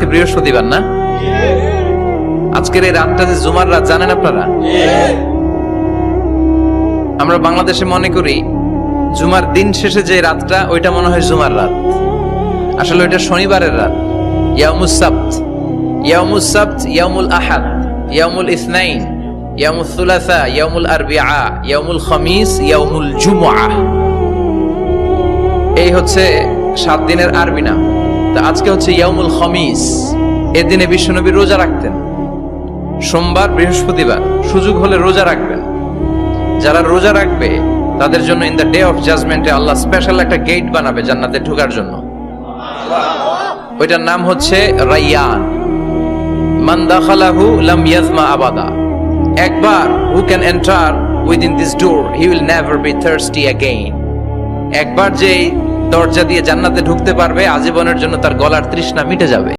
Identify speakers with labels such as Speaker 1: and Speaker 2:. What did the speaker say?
Speaker 1: আজকে বৃহস্পতিবার না? আজকের এই রাতটা যে জুমার রাত, জানেন আপনারা? আমরা বাংলাদেশে মনে করি জুমার দিন শেষে যে রাতটা, ওইটা মনে হয় জুমার রাত। আসলে ওইটা শনিবারের রাত। ইয়াউমুস সাবত, ইয়াউমুস সাবত, ইয়াউমুল আহাদ, ইয়াউমুল ইসনাইন, ইয়াউমুল সুলাসা, ইয়াউমুল আরবিআ, ইয়াউমুল খামিস, ইয়াউমুল জুমআহ। এই হচ্ছে 7 দিনের আরবি নাম। তা আজকে হচ্ছে ইয়াউমুল খামিস। এই দিনে বিশ্বনবী রোজা রাখতেন। সোমবার, বৃহস্পতিবার সুযোগ হলে রোজা রাখবেন। যারা রোজা রাখবে তাদের জন্য ইন দ্য ডে অফ জাজমেন্টে আল্লাহ স্পেশাল একটা গেট বানাবে জান্নাতে ঢোকার জন্য। ওইটার নাম হচ্ছে রাইয়ান। মান দাখালাহু লাম ইয়াজমা আবাদা। একবার who can enter within this door he will never be thirsty again. একবার যে দরজা দিয়ে জান্নাতে ঢুকতে পারবে, আজীবনের জন্য তার গলার তৃষ্ণা মিটে যাবে।